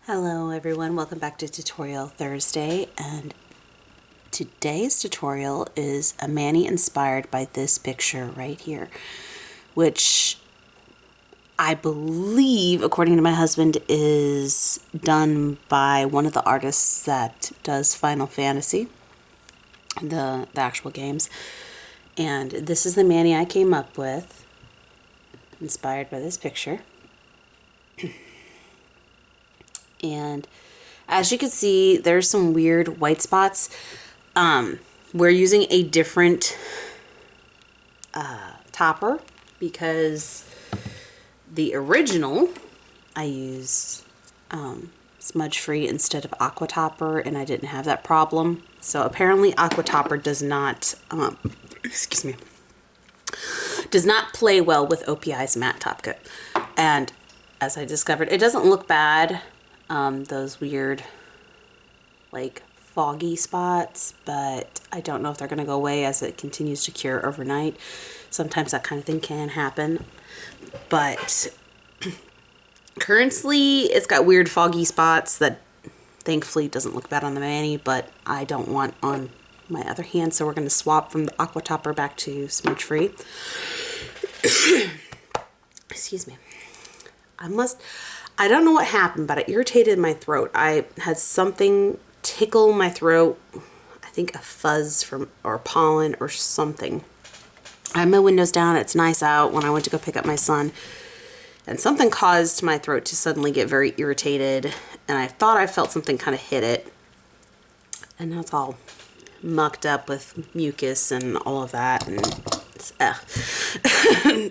Hello everyone, welcome back to Tutorial Thursday, and today's tutorial is a mani inspired by this picture right here, which I believe, according to my husband, is done by one of the artists that does Final Fantasy, the actual games. And this is the mani I came up with, inspired by this picture. And as you can see, there's some weird white spots. We're using a different topper because the original I used smudge free instead of aqua topper, and I didn't have that problem. So apparently aqua topper does not excuse me, does not play well with OPI's matte top coat. And as I discovered, it doesn't look bad, those weird like foggy spots, but I don't know if they're going to go away as it continues to cure overnight. Sometimes that kind of thing can happen, but currently it's got weird foggy spots that thankfully doesn't look bad on the mani, but I don't want on my other hand, so we're going to swap from the aqua topper back to smudge free. Excuse me. I don't know what happened, but it irritated my throat. I had something tickle my throat. I think a fuzz or pollen or something. I have my windows down. It's nice out when I went to go pick up my son. And something caused my throat to suddenly get very irritated. And I thought I felt something kind of hit it. And now it's all mucked up with mucus and all of that. And it's,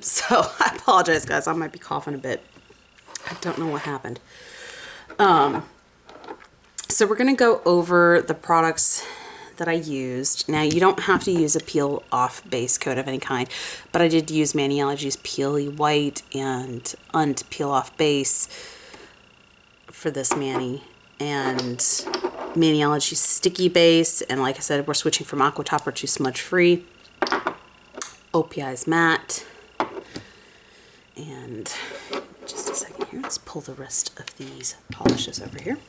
so I apologize, guys. I might be coughing a bit. I don't know what happened. So we're going to go over the products that I used. Now, you don't have to use a peel off base coat of any kind, but I did use Maniology's Peely White and Peel Off Base for this mani, and Maniology's Sticky Base, and like I said, we're switching from Aqua Topper to Smudge Free. OPI's Matte, and just a second here, let's pull the rest of these polishes over here,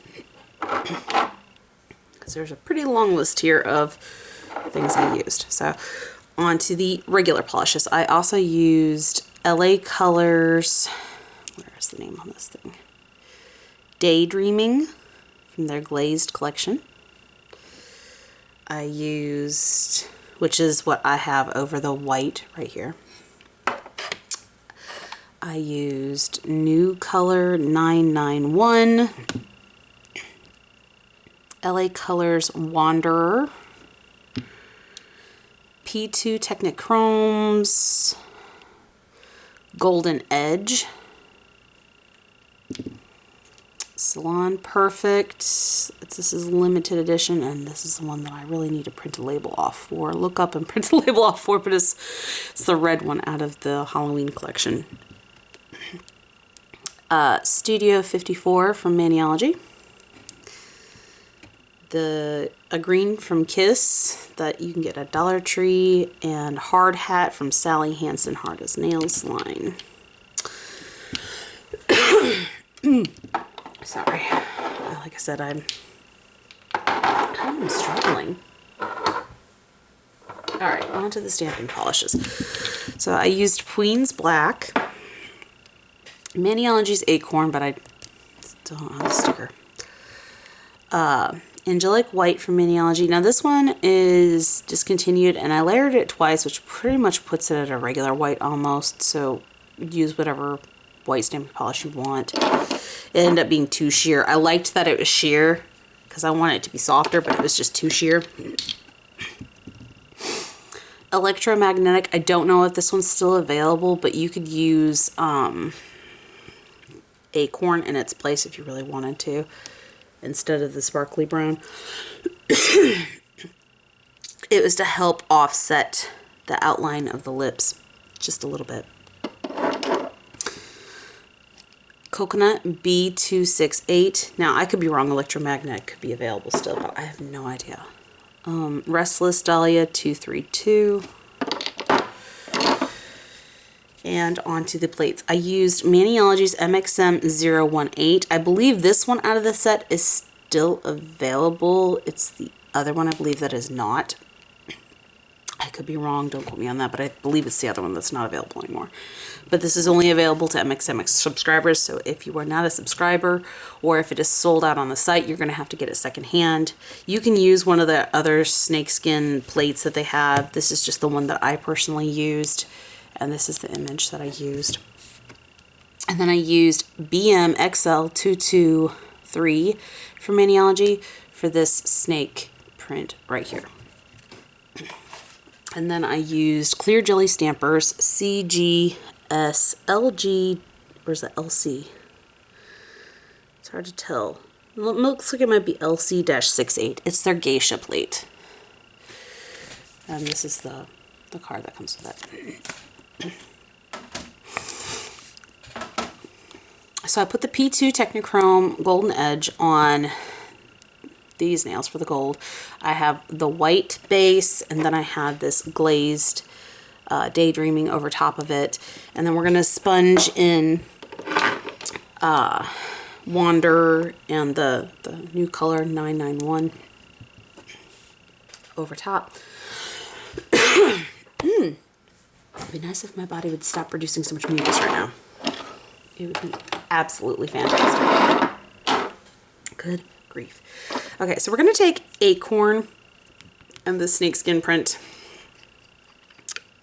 because there's a pretty long list here of things I used. So on to the regular polishes. I also used LA Colors, where is the name on this thing? Daydreaming from their glazed collection. I used, which is what I have over the white right here. I used New Color 991, LA Colors Wanderer, P2 Technichromes, Golden Edge, Salon Perfect. This is limited edition, and this is the one that I really need to print a label off for. Look up and print a label off for, but it's the red one out of the Halloween collection. Studio 54 from Maniology. A green from Kiss that you can get at Dollar Tree, and Hard Hat from Sally Hansen Hard as Nails line. Sorry. Like I said, I'm struggling. Alright, on to the stamping polishes. So I used Queen's Black, Maniology's Acorn, but I still don't have the sticker. Angelic White from Maniology. Now this one is discontinued, and I layered it twice, which pretty much puts it at a regular white almost, so use whatever white stamping polish you want. It ended up being too sheer. I liked that it was sheer because I wanted it to be softer, but it was just too sheer. Electromagnetic. I don't know if this one's still available, but you could use Acorn in its place if you really wanted to, instead of the sparkly brown. It was to help offset the outline of the lips just a little bit. Coconut B268. Now I could be wrong, Electromagnetic could be available still, but I have no idea. Restless Dahlia 232. and onto the plates. I used Maniology's MXM018. I believe this one out of the set is still available. It's the other one I believe that is not. I could be wrong, don't quote me on that, but I believe it's the other one that's not available anymore. But this is only available to MXMX subscribers, so if you are not a subscriber, or if it is sold out on the site, you're going to have to get it secondhand. You can use one of the other snakeskin plates that they have. This is just the one that I personally used, and this is the image that I used. And then I used BMXL223 from Maniology for this snake print right here. And then I used Clear Jelly Stampers, CGS LG, where's the LC? It's hard to tell. It looks like it might be LC-68. It's their geisha plate. And this is the card that comes with it. So I put the P2 Technichrome Golden Edge on these nails for the gold. I have the white base, and then I have this glazed Daydreaming over top of it. And then we're going to sponge in Wander and the new color 991 over top. It'd be nice if my body would stop producing so much mucus right now. It would be absolutely fantastic. Good grief. Okay, so we're going to take Acorn and the snakeskin print,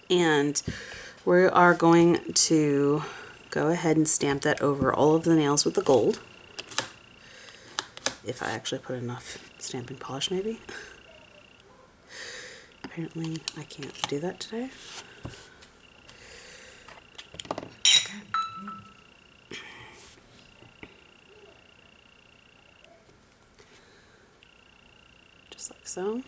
and we are going to go ahead and stamp that over all of the nails with the gold. If I actually put enough stamping polish, maybe. Apparently, I can't do that today. Okay. Just like so.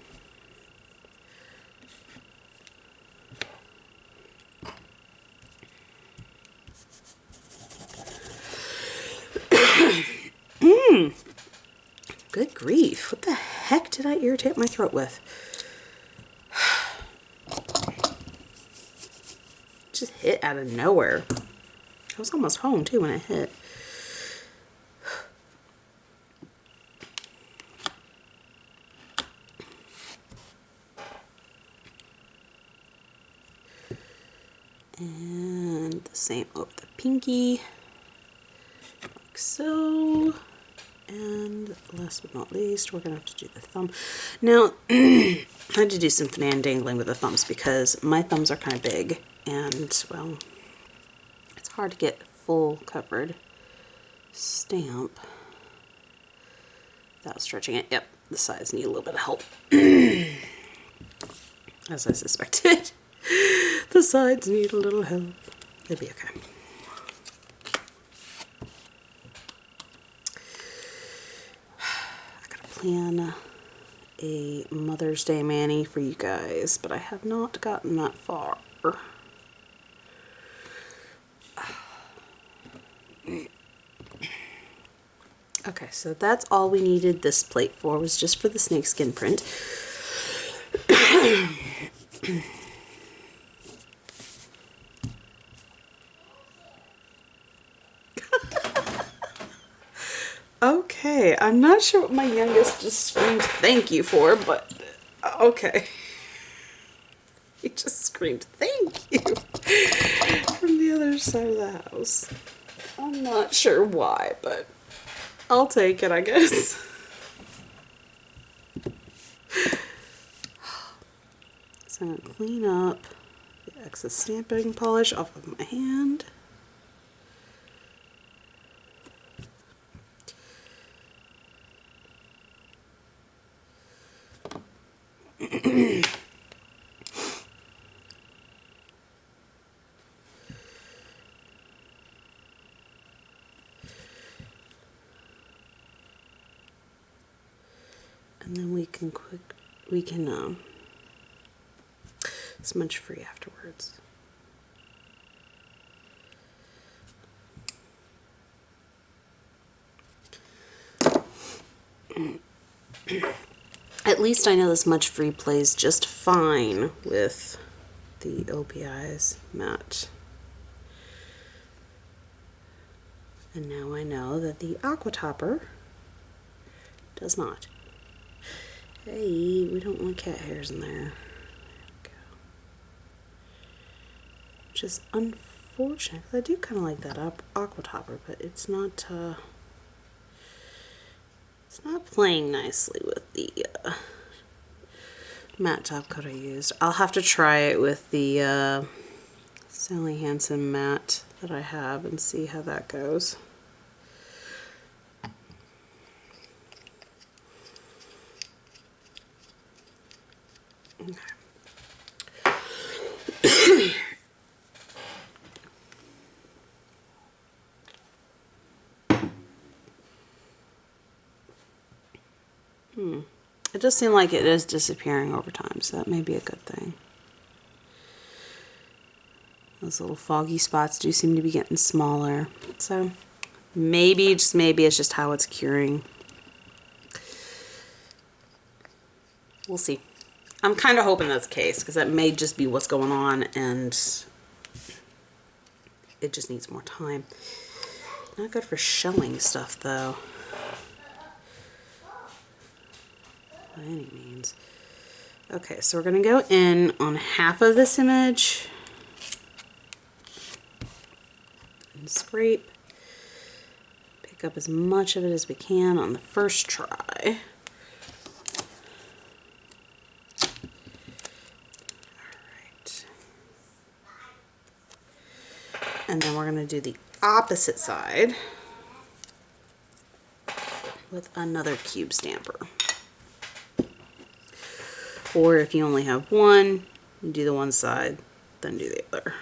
Good grief. What the heck did I irritate my throat with? Just hit out of nowhere. I was almost home too when it hit. And the same over the pinky, like so. And last but not least, we're gonna have to do the thumb. Now, I had to do some finagling with the thumbs because my thumbs are kind of big, and well, it's hard to get full covered stamp without stretching it. Yep, the sides need a little bit of help, as I suspected. The sides need a little help. They'll be okay. I gotta plan a Mother's Day mani for you guys, but I have not gotten that far. Okay, so that's all we needed this plate for, was just for the snakeskin print. Okay, I'm not sure what my youngest just screamed thank you for, but okay. He just screamed thank you from the other side of the house. I'm not sure why, but I'll take it, I guess. So I'm going to clean up the excess stamping polish off of my hand. And then we can smudge free afterwards. At least I know this smudge free plays just fine with the OPI's matte And now I know that the Aqua Topper does not. Hey, we don't want cat hairs in there. There we go. Which is unfortunate, because I do kind of like that Aqua Topper, but it's not playing nicely with the matte top coat I used. I'll have to try it with the Sally Hansen matte that I have and see how that goes. Okay. It does seem like it is disappearing over time, so that may be a good thing. Those little foggy spots do seem to be getting smaller. So maybe, just maybe, it's just how it's curing. We'll see. I'm kind of hoping that's the case, because that may just be what's going on, and it just needs more time. Not good for showing stuff, though. By any means. Okay, so we're going to go in on half of this image and scrape. Pick up as much of it as we can on the first try. Alright. And then we're going to do the opposite side with another cube stamper. Or if you only have one, you do the one side, then do the other.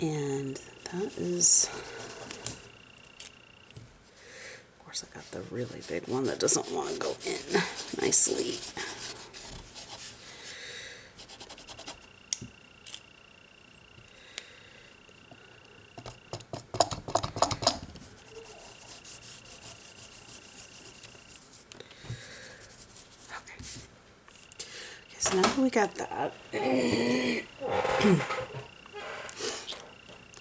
And that is, of course, I got the really big one that doesn't want to go in nicely. Okay, so now that we got that, I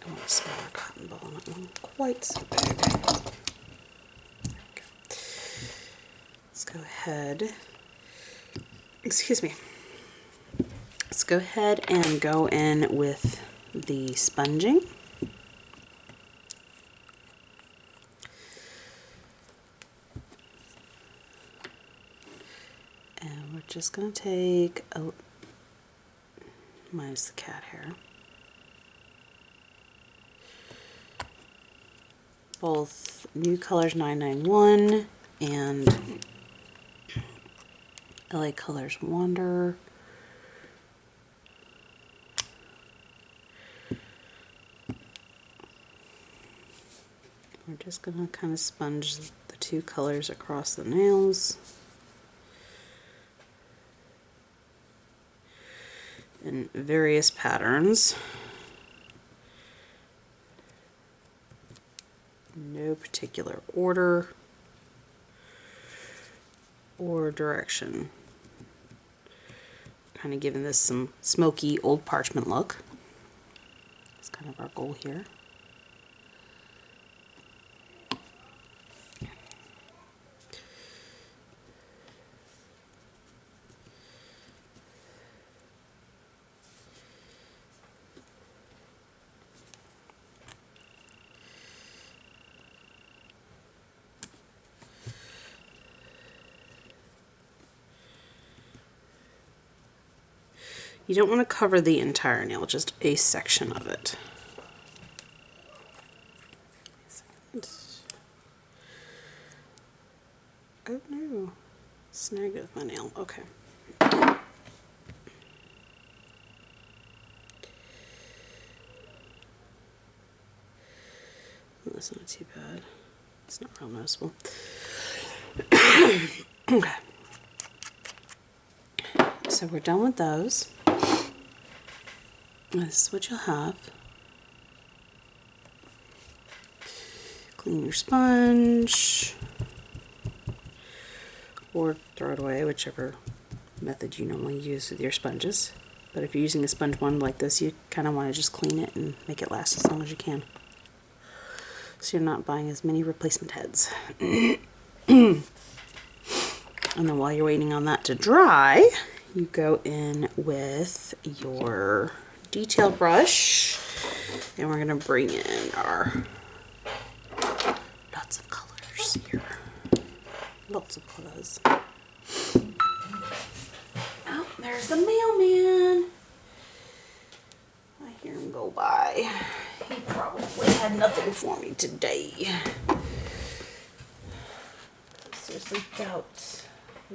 want a smaller cotton ball, not one quite so big. There we go. Let's go ahead, excuse me. Let's go ahead and go in with the sponging. And we're just going to take a, minus the cat hair, both New Colors 991 and LA Colors Wander. We're just going to kind of sponge the two colors across the nails. In various patterns. No particular order or direction. Kind of giving this some smoky old parchment look. That's kind of our goal here. You don't want to cover the entire nail, just a section of it. Oh no, Snagged it with my nail. Okay. That's not too bad. It's not real noticeable. Okay. So we're done with those. This is what you'll have. Clean your sponge. Or throw it away, whichever method you normally use with your sponges. But if you're using a sponge one like this, you kind of want to just clean it and make it last as long as you can. So you're not buying as many replacement heads. And then while you're waiting on that to dry, you go in with your detail brush, and we're going to bring in our lots of colors here. Lots of colors. Oh, there's the mailman. I hear him go by. He probably had nothing for me today. I seriously doubt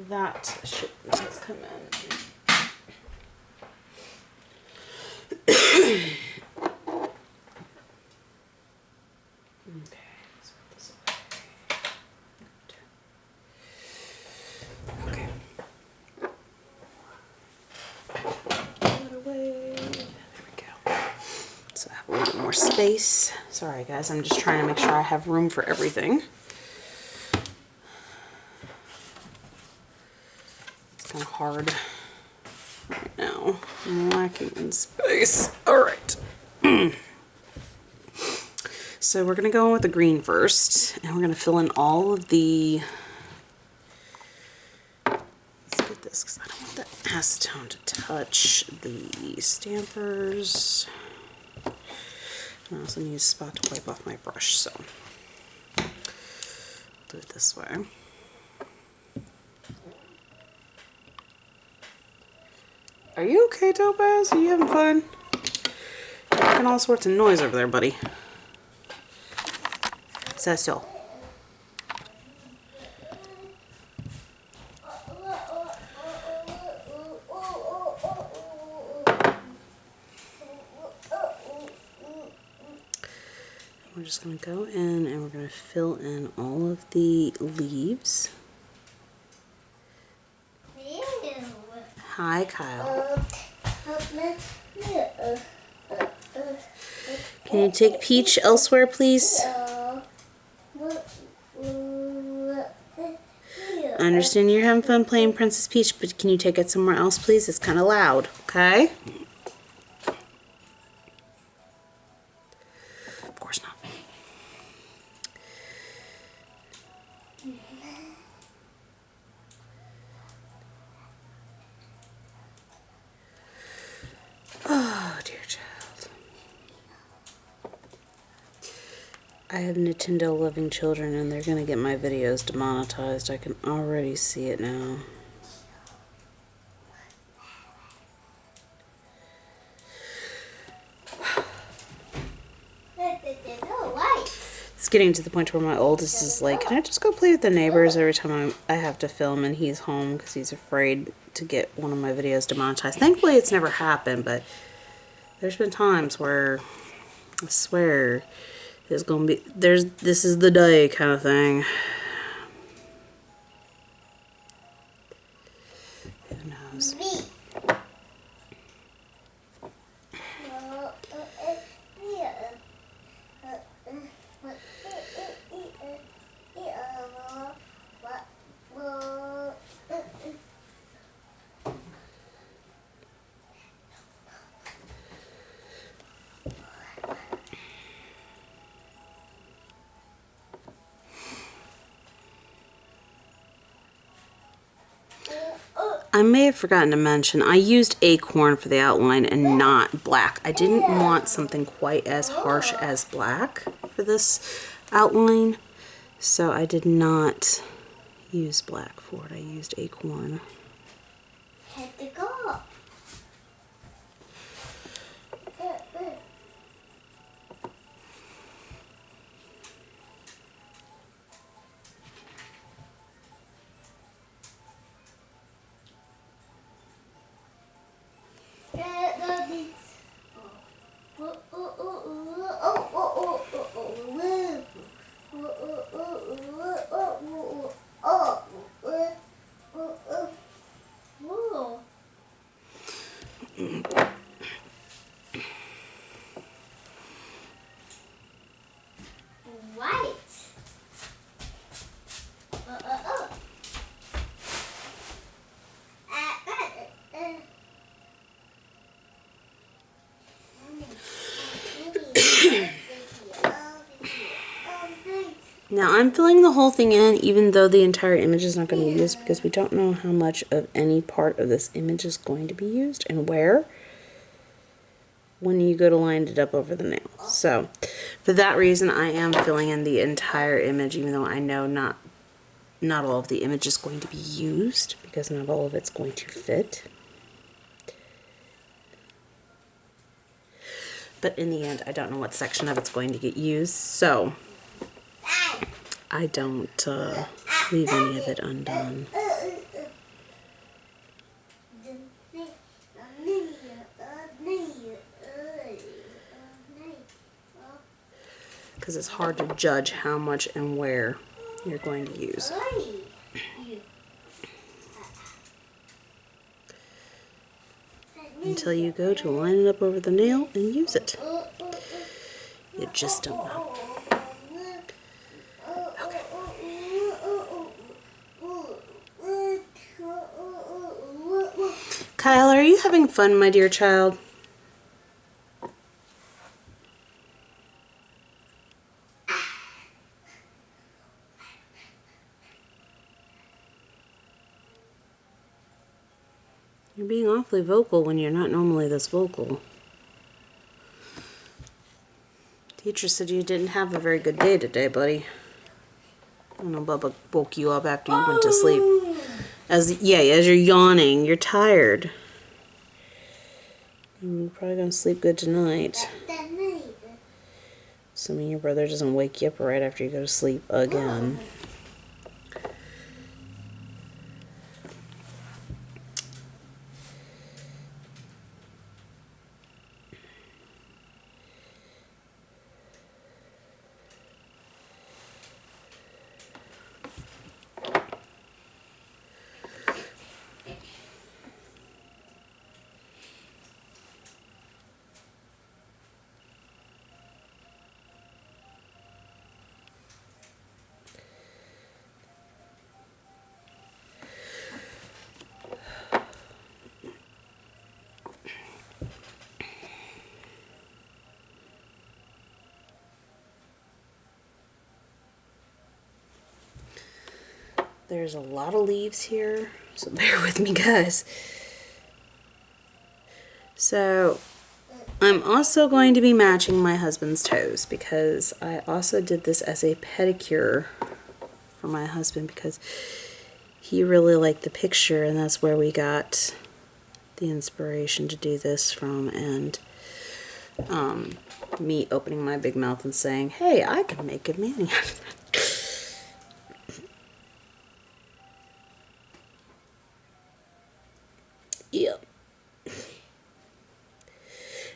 that shipment has come in. Okay, let's put this away. Okay. Put it away. There we go. So I have a little bit more space. Sorry guys, I'm just trying to make sure I have room for everything. It's kind of hard right now. I'm lacking in space. All right. So we're going to go in with the green first, and we're going to fill in all of the, let's get this because I don't want that acetone to touch the stampers. I also need a spot to wipe off my brush, so I'll do it this way. Are you okay, Topaz? Are you having fun? You're making all sorts of noise over there, buddy. Is that so? We're just going to go in and we're going to fill in all of the leaves. Hi, Kyle. Can you take Peach elsewhere, please? I understand you're having fun playing Princess Peach, but can you take it somewhere else, please? It's kind of loud, okay? Of course not. Oh, dear child. I have Nintendo loving children and they're going to get my videos demonetized. I can already see it now. It's getting to the point where my oldest is like, can I just go play with the neighbors every time I have to film and he's home because he's afraid to get one of my videos demonetized. Thankfully it's never happened, but there's been times where I swear it's gonna be, this is the day kind of thing. Who knows? I may have forgotten to mention, I used Acorn for the outline and not black. I didn't want something quite as harsh as black for this outline, so I did not use black for it. I used Acorn. Had to go. White. Now I'm filling the whole thing in, even though the entire image is not going to be used, because we don't know how much of any part of this image is going to be used and where when you go to line it up over the nail. So for that reason, I am filling in the entire image, even though I know not all of the image is going to be used, because not all of it's going to fit. But in the end, I don't know what section of it's going to get used, so I don't leave any of it undone. Because it's hard to judge how much and where you're going to use. Until you go to line it up over the nail and use it. You just don't know. Kyle, are you having fun, my dear child? You're being awfully vocal when you're not normally this vocal. Teacher said you didn't have a very good day today, buddy. I know Bubba woke you up after you went to sleep. As you're yawning, you're tired. You're probably gonna sleep good tonight. Assuming your brother doesn't wake you up right after you go to sleep again. There's a lot of leaves here, so bear with me, guys. So I'm also going to be matching my husband's toes, because I also did this as a pedicure for my husband, because he really liked the picture, and that's where we got the inspiration to do this from. And me opening my big mouth and saying, hey, I could make a mani out of that. Yep.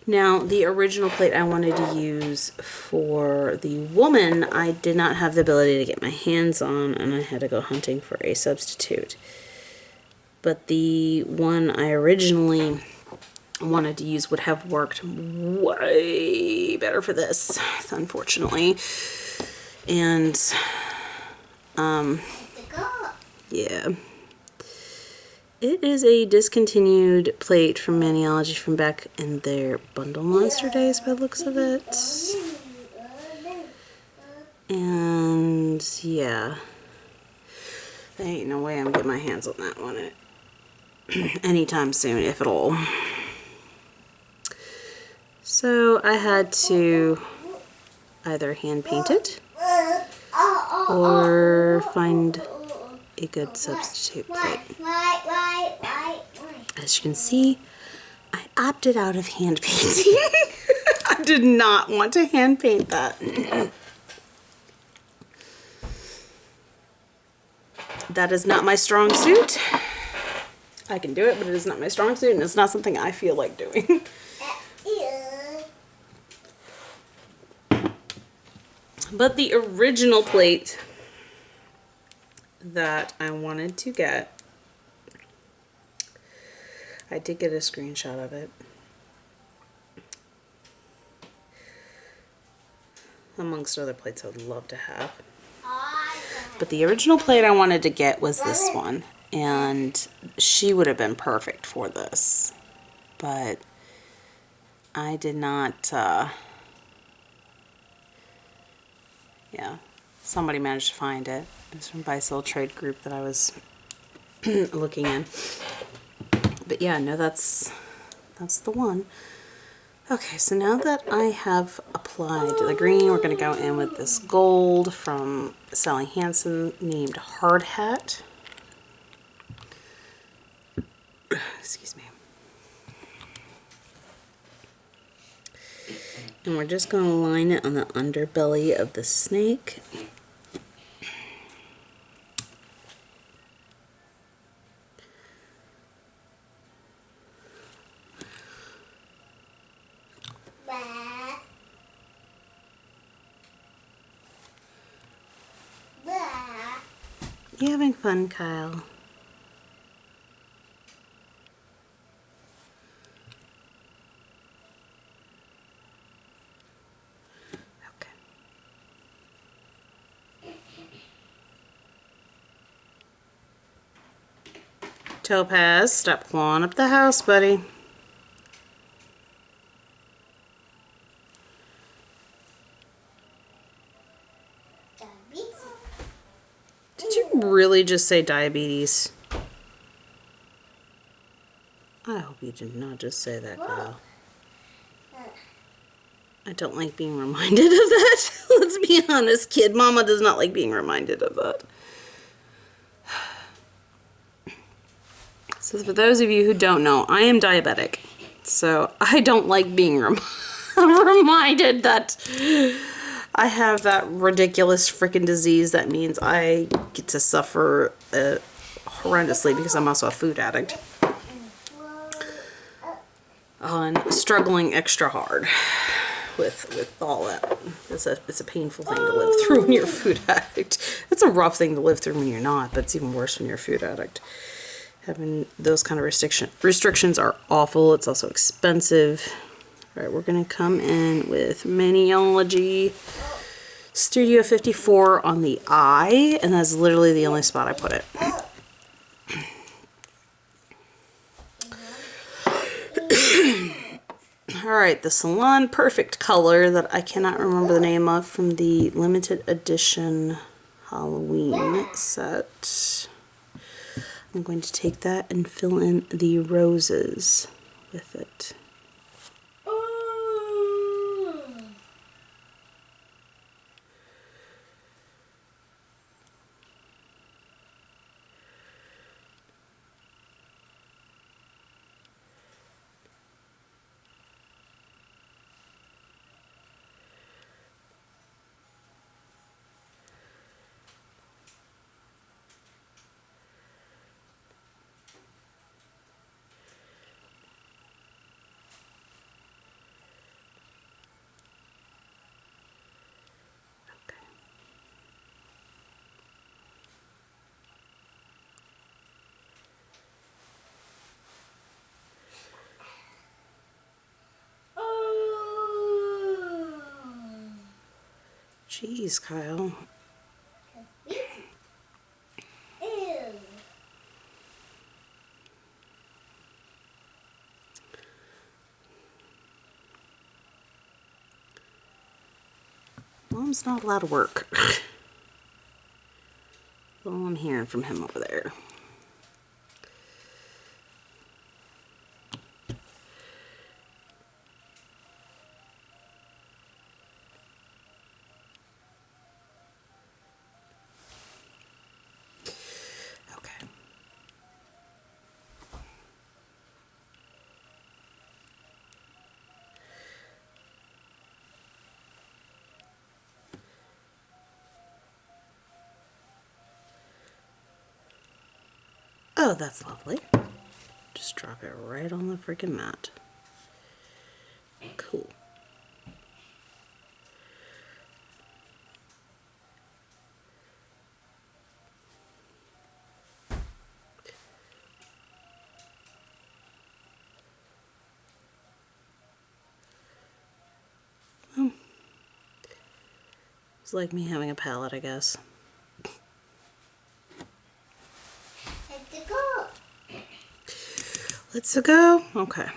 Now, the original plate I wanted to use for the woman, I did not have the ability to get my hands on, and I had to go hunting for a substitute. But the one I originally wanted to use would have worked way better for this, unfortunately. And, yeah. It is a discontinued plate from Maniology from back in their Bundle Monster days by the looks of it. And yeah, there ain't no way I'm getting my hands on that one anytime soon, if at all. So I had to either hand paint it or find a good substitute plate. As you can see, I opted out of hand painting. I did not want to hand paint that. That is not my strong suit. I can do it, but it is not my strong suit, and it's not something I feel like doing. But the original plate that I wanted to get, I did get a screenshot of it. Amongst other plates I would love to have. But the original plate I wanted to get was this one. And she would have been perfect for this. But I did not, yeah. Somebody managed to find it. It was from Buy Sell Trade Group that I was looking in. But yeah, no, that's the one. Okay, so now that I have applied the green, we're going to go in with this gold from Sally Hansen named Hard Hat. Excuse me. And we're just going to line it on the underbelly of the snake. You having fun, Kyle? Okay. Topaz, stop clawing up the house, buddy. Did you really just say diabetes? I hope you did not just say that, Kyle. I don't like being reminded of that. Let's be honest, kid. Mama does not like being reminded of that. So for those of you who don't know, I am diabetic. So I don't like being reminded that I have that ridiculous freaking disease that means I get to suffer horrendously because I'm also a food addict. And struggling extra hard with all that. It's a painful thing to live through when you're a food addict. It's a rough thing to live through when you're not, but it's even worse when you're a food addict. Having those kind of restrictions are awful. It's also expensive. All right, we're going to come in with Maniology Studio 54 on the eye, and that's literally the only spot I put it. Alright, the Salon Perfect color that I cannot remember the name of from the limited edition Halloween set. I'm going to take that and fill in the roses with it. Jeez, Kyle. Mom's not allowed to work. That's all I'm hearing from him over there. Okay. Oh, that's lovely. Just drop it right on the freaking mat. Cool. It's like me having a palette, I guess. Let's go. Let's go. Okay.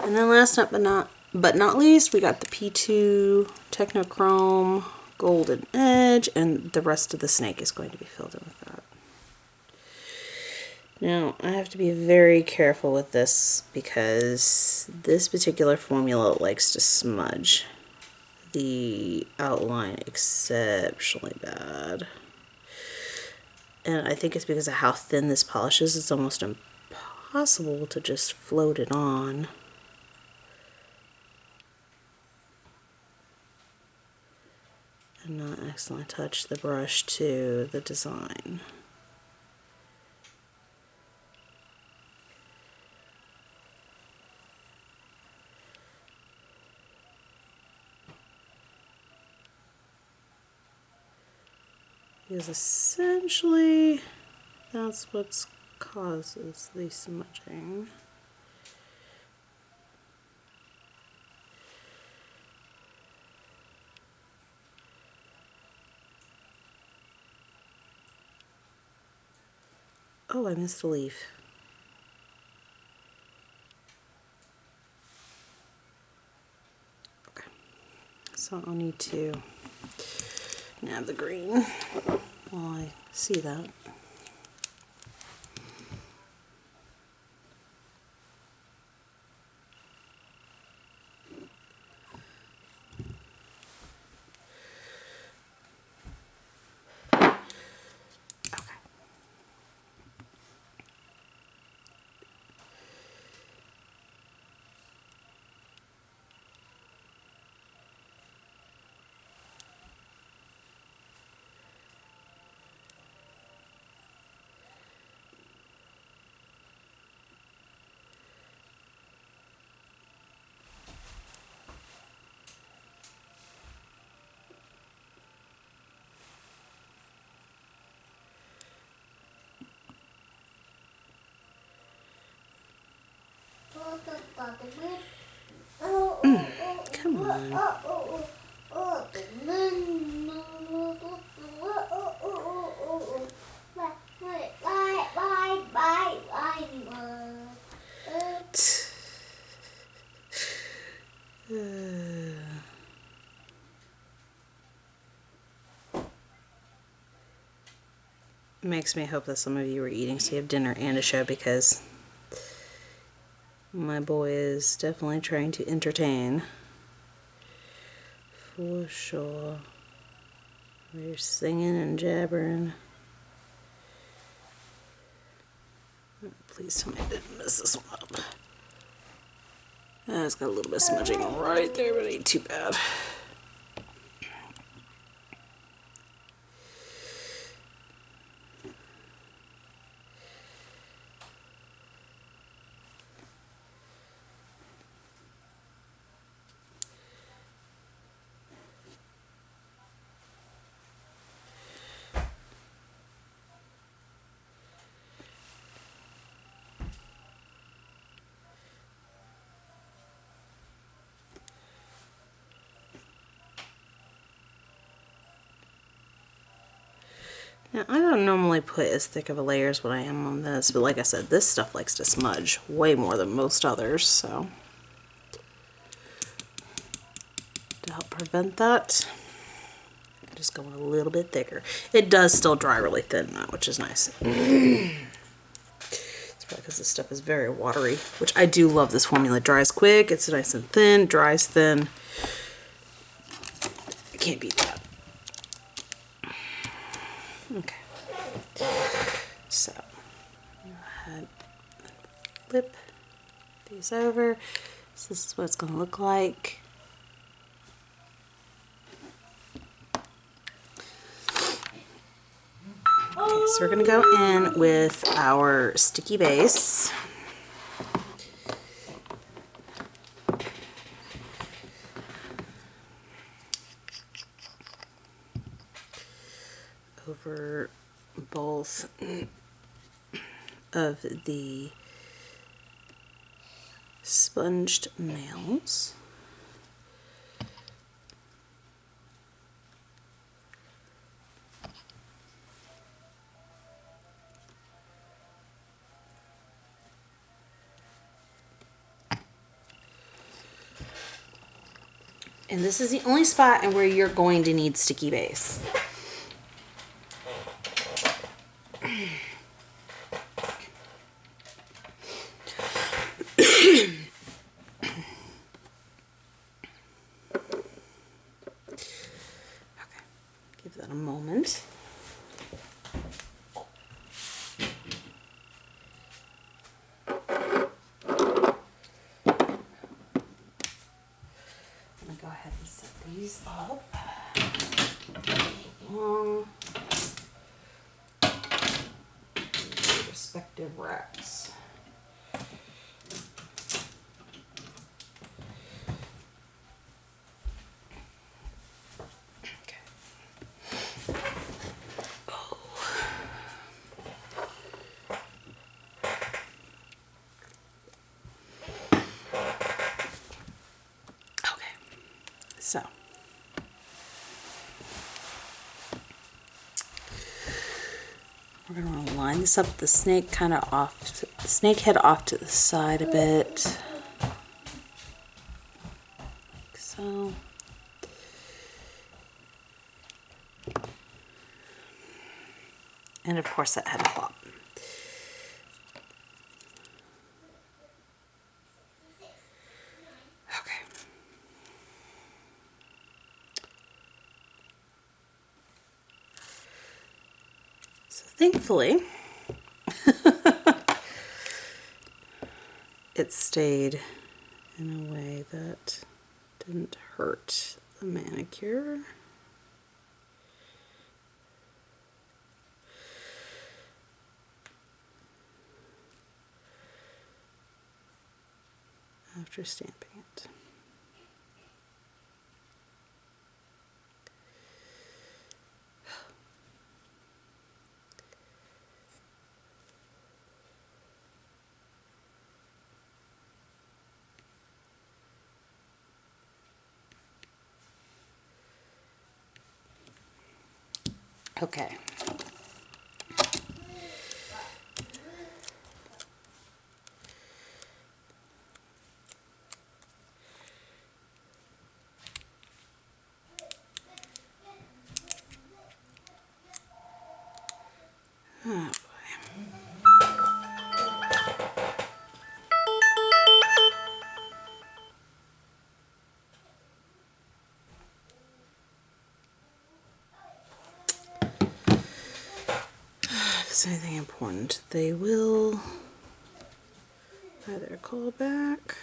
And then last but not least, we got the P2 Technochrome Golden Edge, and the rest of the snake is going to be filled in with that. Now, I have to be very careful with this because this particular formula likes to smudge the outline exceptionally bad. And I think it's because of how thin this polish is, it's almost impossible to just float it on. And not accidentally touch the brush to the design. Because essentially that's what causes the smudging. Oh, I missed a leaf. Okay, so I'll need to nab the green while I see that. Come on. Makes me hope that some of you are eating so you have dinner and a show, because my boy is definitely trying to entertain. For sure. We're singing and jabbering. Please tell me I didn't mess this one up. It's got a little bit of smudging right there, but it ain't too bad. Now, I don't normally put as thick of a layer as what I am on this, but like I said, this stuff likes to smudge way more than most others, so to help prevent that, I'm just going a little bit thicker. It does still dry really thin though, which is nice. It's probably because this stuff is very watery, which I do love. This formula dries quick, it's nice and thin, dries thin. I can't beat that. Okay, so go ahead and flip these over. So this is what it's going to look like. Okay, so we're going to go in with our sticky base. Over both of the sponged nails. And this is the only spot where you're going to need sticky base. Give that a moment. I'm gonna go ahead and set these up along respective racks. So, we're going to want to line this up with the snake kind of off, the snake head off to the side a bit. Like so. And of course that head flop. Okay. So thankfully, it stayed in a way that didn't hurt the manicure. After stamping it. Okay. Oh boy. If there's anything important, they will either call back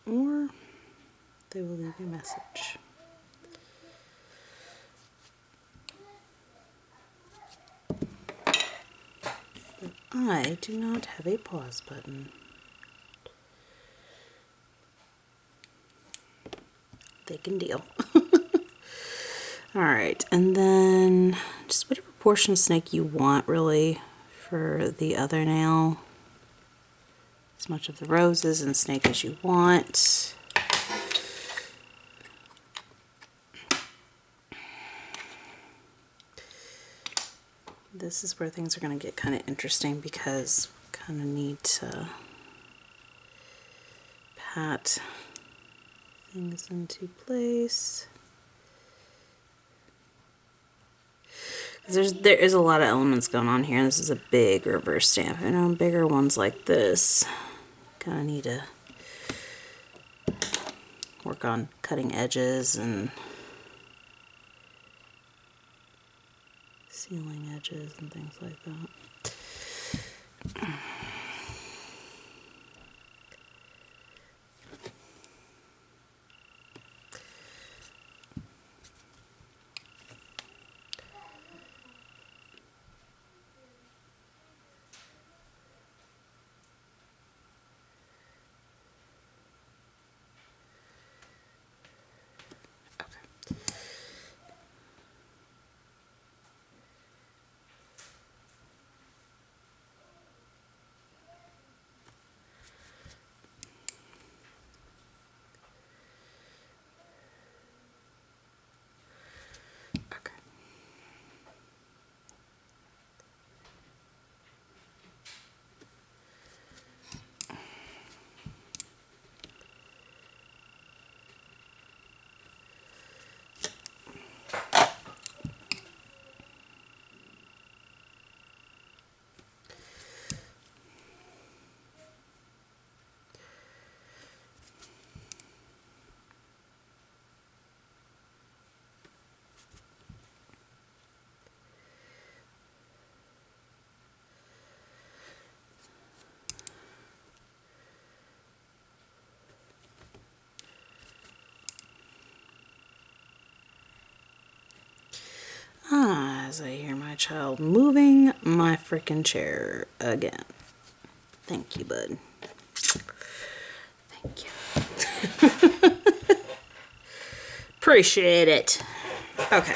or they will leave a message. But I do not have a pause button. They can deal. Alright, and then just whatever portion of snake you want really for the other nail. As much of the roses and snake as you want. This is where things are going to get kind of interesting because we kind of need to pat things into place. There is a lot of elements going on here. This is a big reverse stamp. I know bigger ones like this kind of need to work on cutting edges and sealing edges and things like that. Because I hear my child moving my freaking chair again. Thank you, bud. Thank you. Appreciate it. Okay,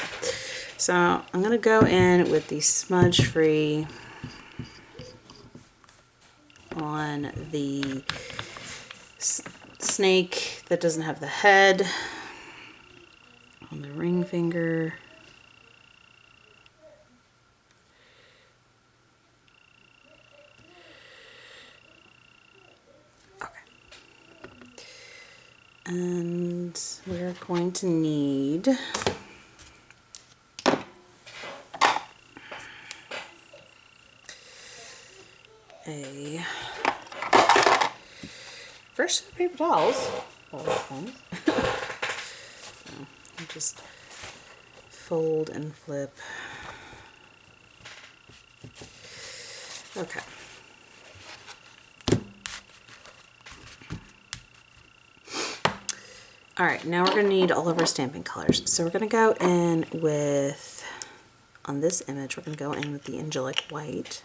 so I'm gonna go in with the smudge free on the snake that doesn't have the head, on the ring finger. And we're going to need a first set of paper towels. Just fold and flip. Okay. All right, now we're going to need all of our stamping colors. So we're going to go in with, on this image, we're going to go in with the Angelic White.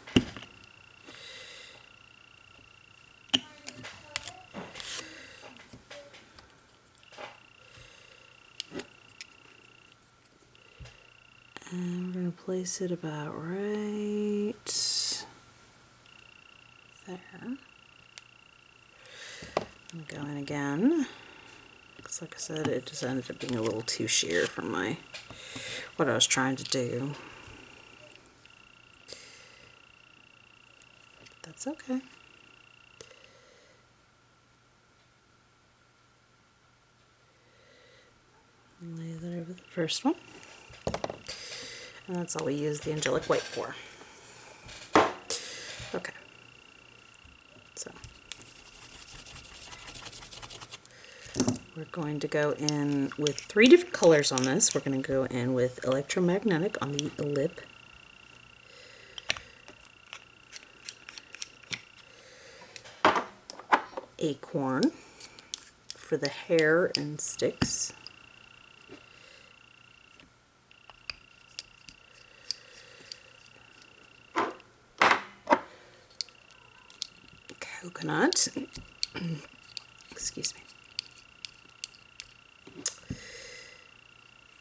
And we're going to place it about right there. I'm going to go in again. Because like I said, it just ended up being a little too sheer for what I was trying to do. That's okay. Lay that over the first one. And that's all we use the Angelic White for. Okay. So we're going to go in with 3 different colors on this. We're going to go in with Electromagnetic on the lip. Acorn for the hair and sticks. Coconut. Excuse me.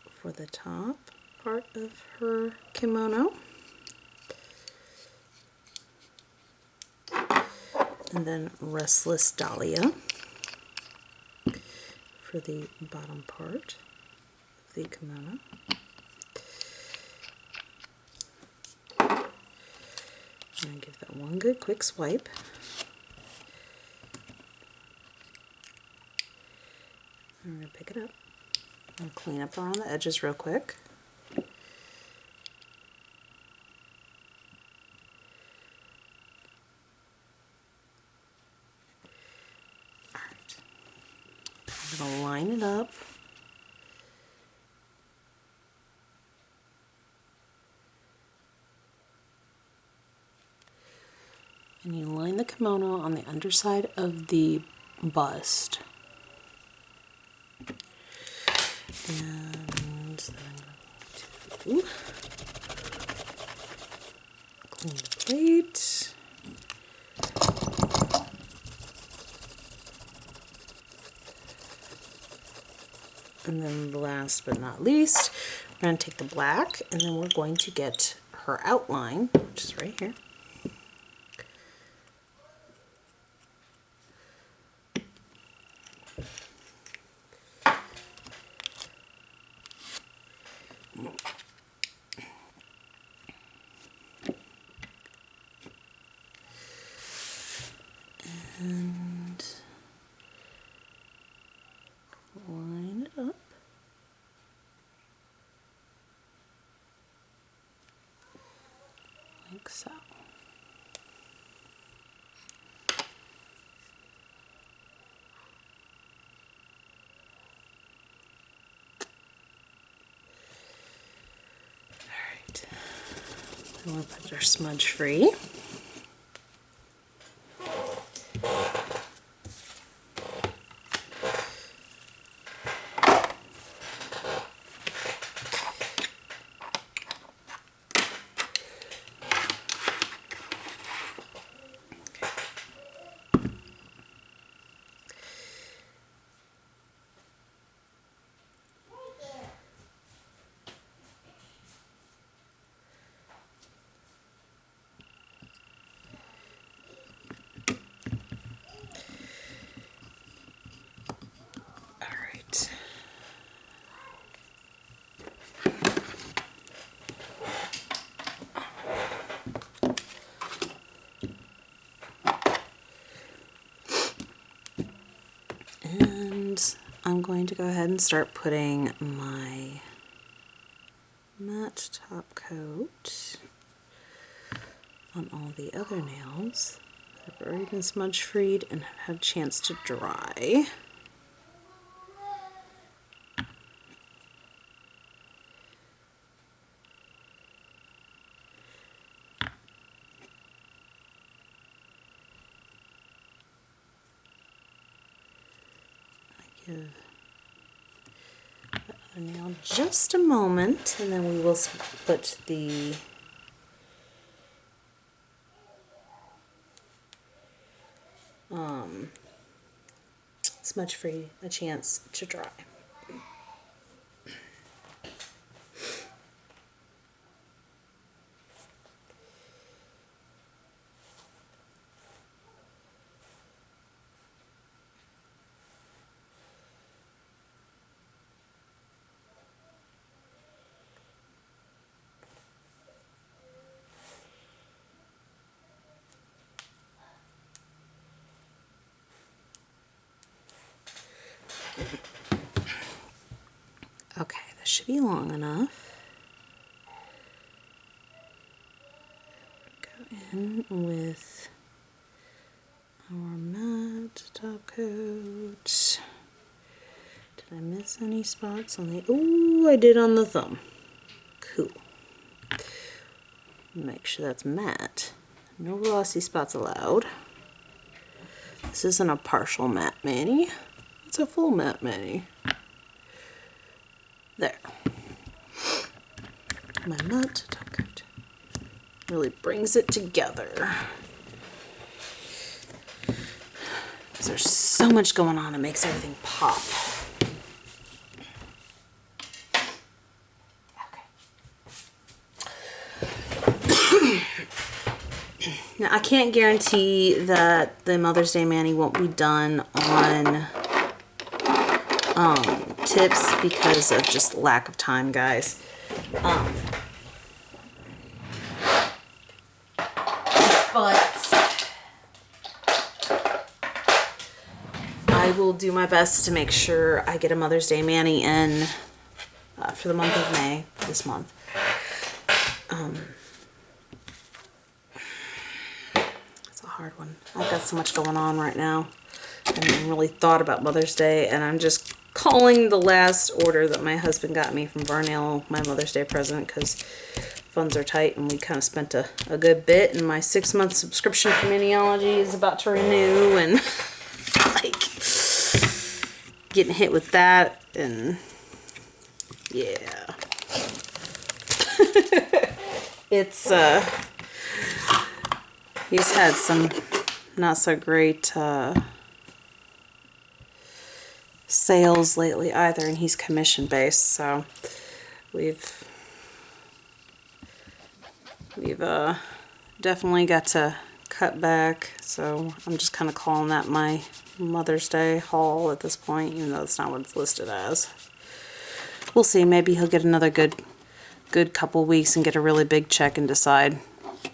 For the top part of her kimono. And then Restless Dahlia for the bottom part of the kimono. And give that one good quick swipe. I'm going to pick it up and clean up around the edges real quick. Alright. I'm going to line it up. And you line the kimono on the underside of the bust. And then I'm going to clean the plate. And then last but not least, we're going to take the black and then we're going to get her outline, which is right here. And line it up. Like so. Alright. Then we'll put our smudge free. going to go ahead and start putting my matte top coat on all the other nails that have already been smudge freed and have had a chance to dry. Give the other nail just a moment, and then we will put the smudge free a chance to dry. Okay, this should be long enough. Go in with our matte top coat. Did I miss any spots on the... Ooh, I did on the thumb. Cool. Make sure that's matte. No glossy spots allowed. This isn't a partial matte mani. It's a full matte mani. There. My matte top coat really brings it together. Because there's so much going on, it makes everything pop. Okay. Now, I can't guarantee that the Mother's Day mani won't be done on tips because of just lack of time, guys. But I will do my best to make sure I get a Mother's Day mani in for the month of May, this month. It's a hard one. I've got so much going on right now. I haven't really thought about Mother's Day, and I'm just calling the last order that my husband got me from Varnell, my Mother's Day present, because funds are tight and we kind of spent a good bit, and my 6-month subscription for Maniology is about to renew, and like getting hit with that, and yeah. It's he's had some not so great sales lately either, and he's commission based, so we've definitely got to cut back. So I'm just kind of calling that my Mother's Day haul at this point, even though it's not what it's listed as. We'll see. Maybe he'll get another good couple weeks and get a really big check and decide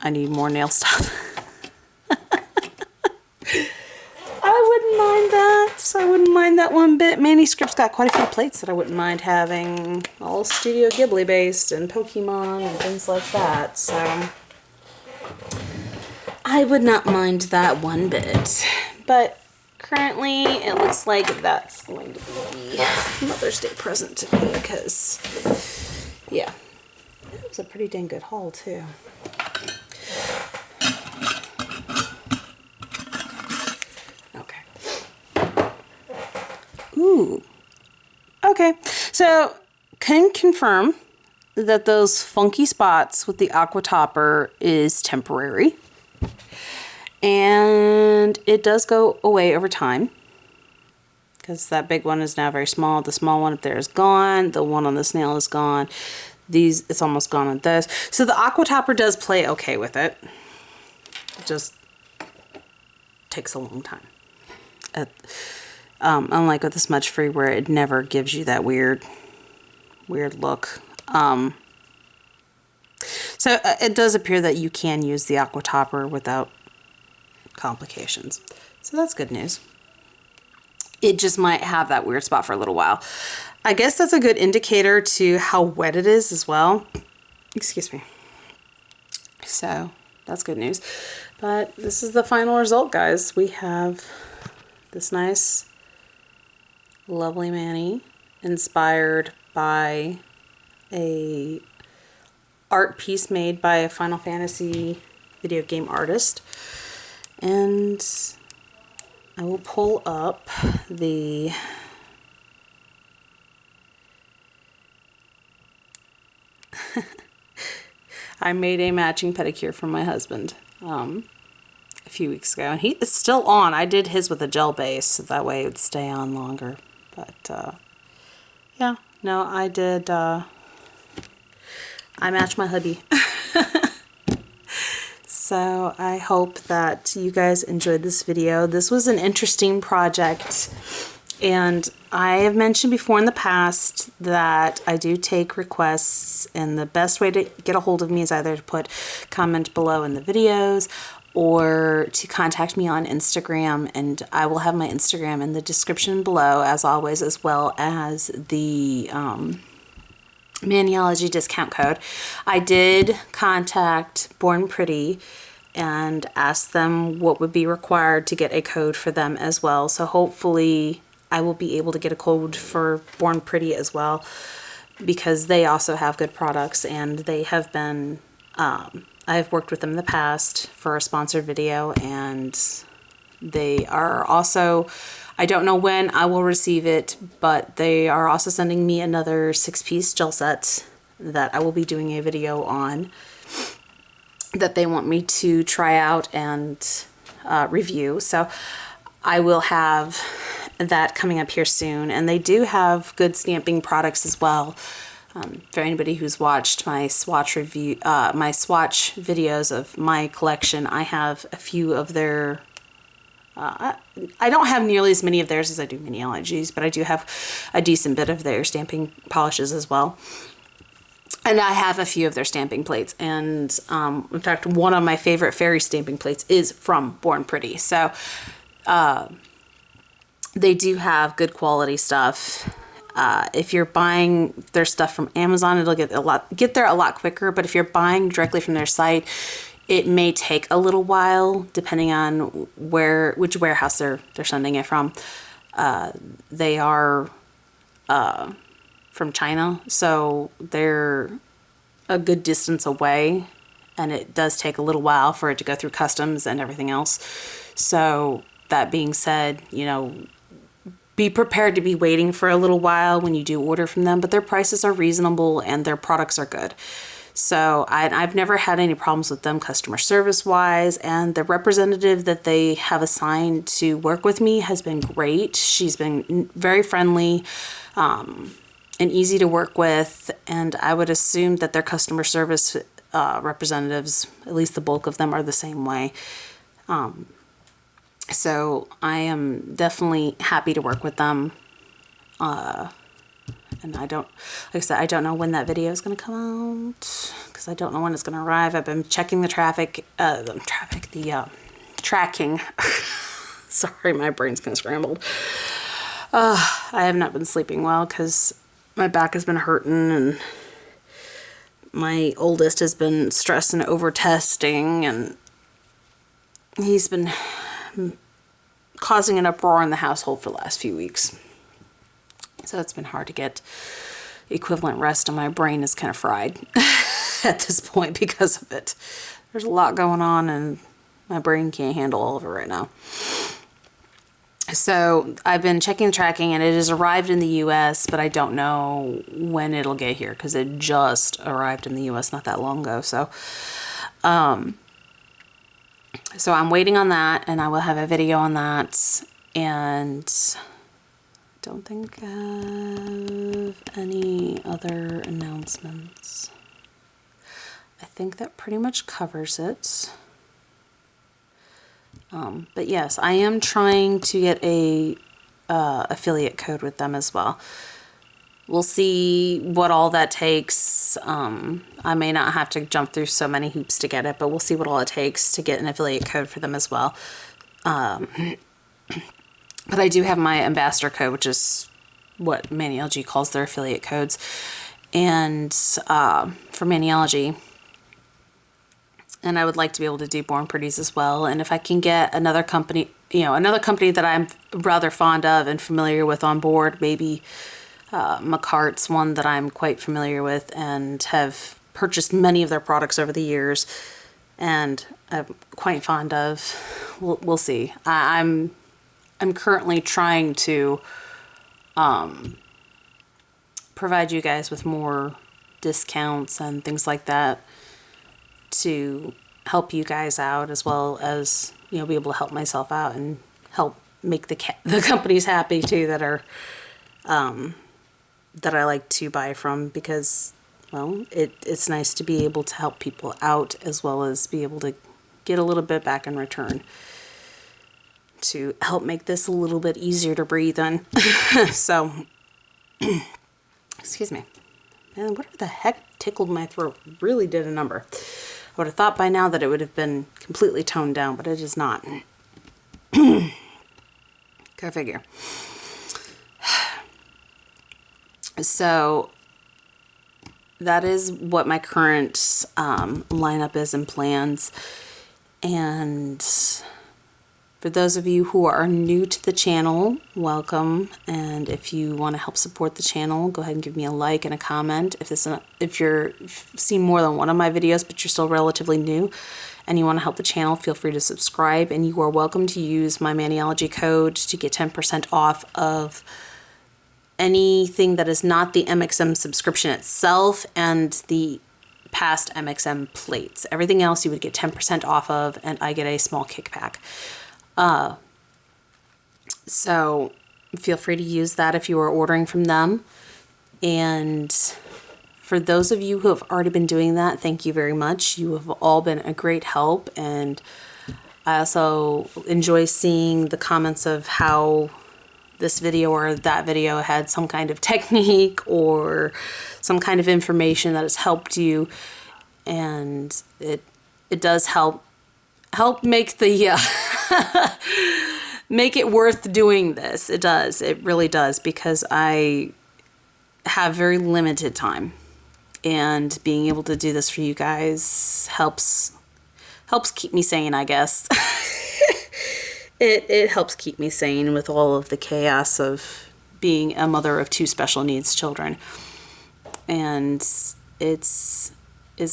I need more nail stuff. I wouldn't mind that one bit. Manuscript's got quite a few plates that I wouldn't mind having, all Studio Ghibli based and Pokemon and things like that, so I would not mind that one bit. But currently it looks like that's going to be the Mother's Day present to me, because yeah, it was a pretty dang good haul too. Ooh. Okay, so can confirm that those funky spots with the aqua topper is temporary. And it does go away over time, because that big one is now very small. The small one up there is gone. The one on this nail is gone. It's almost gone on this. So the aqua topper does play okay with it. It just takes a long time. Unlike with the smudge free, where it never gives you that weird look. So it does appear that you can use the aqua topper without complications. So that's good news. it just might have that weird spot for a little while. I guess that's a good indicator to how wet it is as well. Excuse me. So that's good news. But this is the final result, guys. We have this nice, lovely mani inspired by a art piece made by a Final Fantasy video game artist. And I will pull up the I made a matching pedicure for my husband a few weeks ago, and it's still on. I did his with a gel base, so that way it would stay on longer. But yeah, no, I did. I matched my hubby. So I hope that you guys enjoyed this video. This was an interesting project, and I have mentioned before in the past that I do take requests, and the best way to get a hold of me is either to put comment below in the videos or to contact me on Instagram, and I will have my Instagram in the description below as always, as well as the Maniology discount code. I did contact Born Pretty and ask them what would be required to get a code for them as well. So hopefully I will be able to get a code for Born Pretty as well, because they also have good products, and they have been, I've worked with them in the past for a sponsored video, and they are also, I don't know when I will receive it, but they are also sending me another 6-piece gel set that I will be doing a video on that they want me to try out and review. So I will have that coming up here soon. And they do have good stamping products as well. For anybody who's watched my swatch review, my swatch videos of my collection, I have a few of their I don't have nearly as many of theirs as I do Maniology's, but I do have a decent bit of their stamping polishes as well. And I have a few of their stamping plates. And in fact, one of my favorite fairy stamping plates is from Born Pretty. So they do have good quality stuff. If you're buying their stuff from Amazon, it'll get there a lot quicker. But if you're buying directly from their site, it may take a little while, depending on which warehouse they're sending it from. They are from China, so they're a good distance away, and it does take a little while for it to go through customs and everything else. So that being said, you know, be prepared to be waiting for a little while when you do order from them, but their prices are reasonable and their products are good. So I've never had any problems with them customer service wise, and the representative that they have assigned to work with me has been great. She's been very friendly and easy to work with, and I would assume that their customer service representatives, at least the bulk of them, are the same way. So I am definitely happy to work with them. And I don't, like I said, I don't know when that video is going to come out, because I don't know when it's going to arrive. I've been checking the tracking. Sorry, my brain's kind of scrambled. I have not been sleeping well because my back has been hurting, and my oldest has been stressed and over testing, and he's been causing an uproar in the household for the last few weeks. So it's been hard to get equivalent rest, and my brain is kind of fried at this point because of it. There's a lot going on, and my brain can't handle all of it right now. So I've been checking the tracking, and it has arrived in the U.S., but I don't know when it'll get here because it just arrived in the U.S. not that long ago. So I'm waiting on that, and I will have a video on that. And don't think of any other announcements. I think that pretty much covers it. But yes, I am trying to get a affiliate code with them as well. We'll see what all that takes. I may not have to jump through so many hoops to get it, but we'll see what all it takes to get an affiliate code for them as well. But I do have my ambassador code, which is what Maniology calls their affiliate codes. And for Maniology. And I would like to be able to do Born Pretties as well. And if I can get another company, another company that I'm rather fond of and familiar with on board, maybe McCart's one that I'm quite familiar with and have purchased many of their products over the years and I'm quite fond of. We'll see. I'm currently trying to provide you guys with more discounts and things like that to help you guys out, as well as be able to help myself out and help make the companies happy too that are that I like to buy from, because it's nice to be able to help people out as well as be able to get a little bit back in return to help make this a little bit easier to breathe in. So excuse me. Man, whatever the heck tickled my throat really did a number. I would have thought by now that it would have been completely toned down, but it is not. Go figure. So that is what my current lineup is and plans. And for those of you who are new to the channel, welcome. And if you want to help support the channel, go ahead and give me a like and a comment. If you've seen more than one of my videos, but you're still relatively new and you want to help the channel, feel free to subscribe. And you are welcome to use my Maniology code to get 10% off of anything that is not the MXM subscription itself and the past MXM plates. Everything else you would get 10% off of, and I get a small kickback. So feel free to use that if you are ordering from them. And for those of you who have already been doing that, thank you very much. You have all been a great help. And I also enjoy seeing the comments of how this video or that video had some kind of technique or some kind of information that has helped you. And it does help make the make it worth doing this. It does. It really does, because I have very limited time, and being able to do this for you guys helps keep me sane, I guess. It helps keep me sane with all of the chaos of being a mother of 2 special needs children. And it's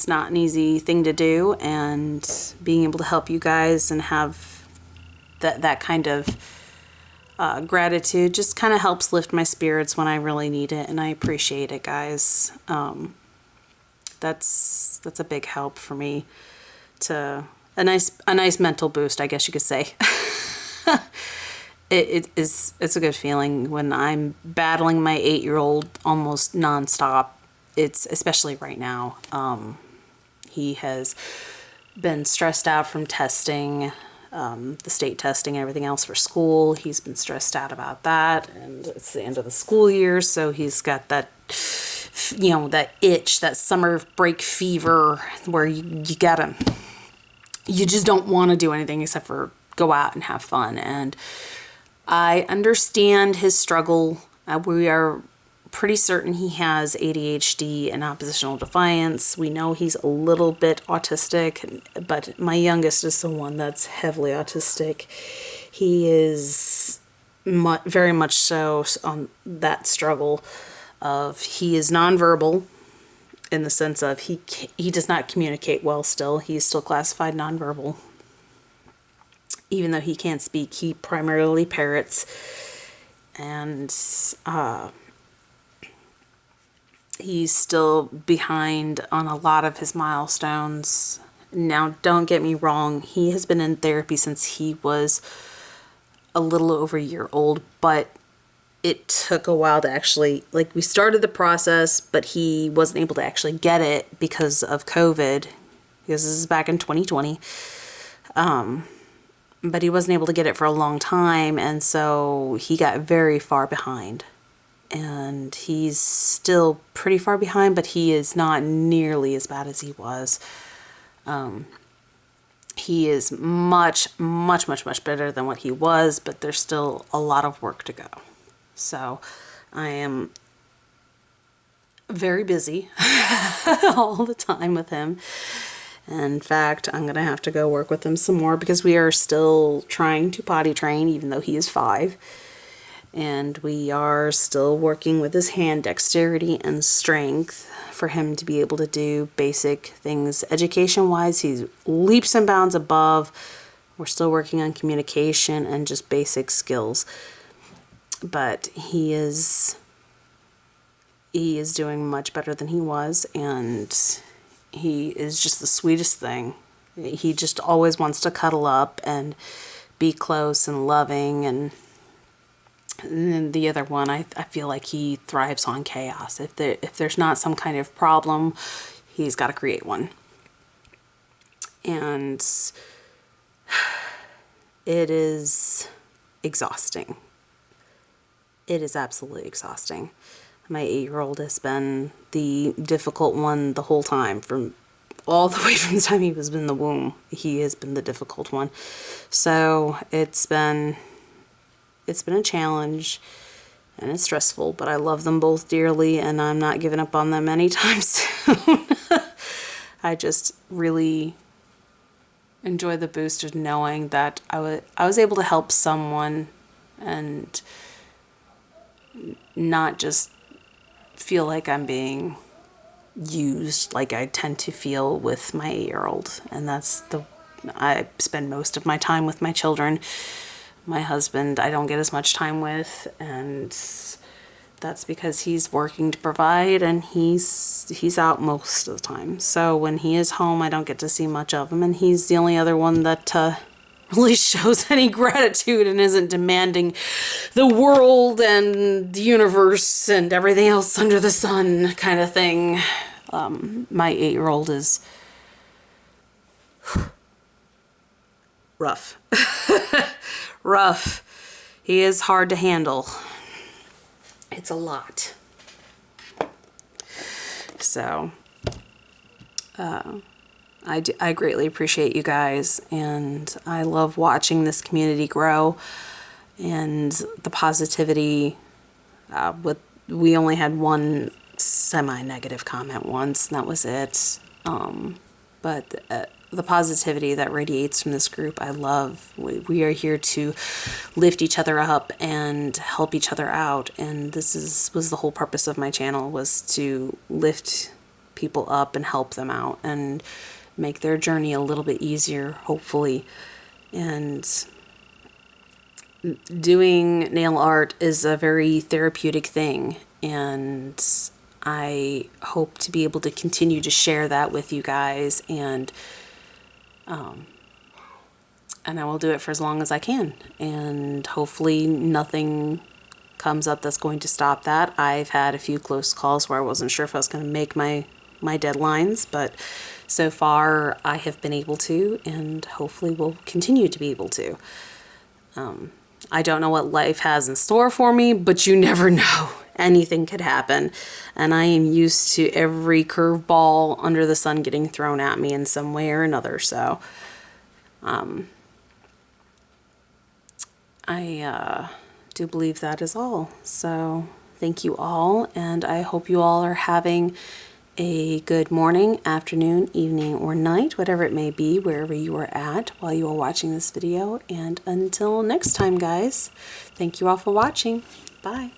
not an easy thing to do, and being able to help you guys and have that kind of gratitude just kind of helps lift my spirits when I really need it, and I appreciate it, guys. That's a big help for me, to a nice mental boost, I guess you could say. It's a good feeling when I'm battling my 8-year-old almost nonstop. It's especially right now. He has been stressed out from testing, the state testing and everything else for school. He's been stressed out about that, and it's the end of the school year, so he's got that, that itch, that summer break fever, where you just don't want to do anything except for go out and have fun. And I understand his struggle. We are pretty certain he has ADHD and oppositional defiance. We know he's a little bit autistic, but my youngest is the one that's heavily autistic. He is very much so on that struggle of, he is nonverbal in the sense of he does not communicate well still. He's still classified nonverbal. Even though he can't speak, he primarily parrots. And he's still behind on a lot of his milestones. Now, don't get me wrong, he has been in therapy since he was a little over a year old, but it took a while to actually, we started the process, but he wasn't able to actually get it because of COVID, because this is back in 2020. But he wasn't able to get it for a long time, and so he got very far behind. And he's still pretty far behind, but he is not nearly as bad as he was. He is much, much, much, much better than what he was, but there's still a lot of work to go. So I am very busy all the time with him. In fact, I'm going to have to go work with him some more because we are still trying to potty train, even though he is 5. And we are still working with his hand dexterity and strength for him to be able to do basic things. Education-wise, he's leaps and bounds above. We're still working on communication and just basic skills. But he is doing much better than he was, and he is just the sweetest thing. He just always wants to cuddle up and be close and loving, and then the other one, I feel like he thrives on chaos. If there's not some kind of problem, he's got to create one. And it is exhausting. It is absolutely exhausting. My 8-year-old has been the difficult one the whole time, from all the way from the time he was in the womb. He has been the difficult one. So it's been a challenge, and it's stressful, but I love them both dearly, and I'm not giving up on them anytime soon. I just really enjoy the boost of knowing that I was able to help someone and not just feel like I'm being used like I tend to feel with my 8-year-old. And I spend most of my time with my children. My husband, I don't get as much time with, and that's because he's working to provide, and he's out most of the time. So when he is home, I don't get to see much of him, and he's the only other one that really shows any gratitude and isn't demanding the world and the universe and everything else under the sun kind of thing. My 8-year-old is rough. Rough. He is hard to handle. It's a lot. So, I greatly appreciate you guys, and I love watching this community grow and the positivity. We only had one semi-negative comment once, and that was it. But the positivity that radiates from this group, I love. We are here to lift each other up and help each other out, and was the whole purpose of my channel, was to lift people up and help them out and make their journey a little bit easier, hopefully. And doing nail art is a very therapeutic thing, and I hope to be able to continue to share that with you guys, and I will do it for as long as I can, and hopefully nothing comes up that's going to stop that. I've had a few close calls where I wasn't sure if I was going to make my deadlines, but so far I have been able to, and hopefully will continue to be able to. I don't know what life has in store for me, but you never know. Anything could happen, and I am used to every curveball under the sun getting thrown at me in some way or another. So I do believe that is all. So thank you all, and I hope you all are having a good morning, afternoon, evening, or night, whatever it may be, wherever you are at while you are watching this video. And until next time, guys, thank you all for watching. Bye.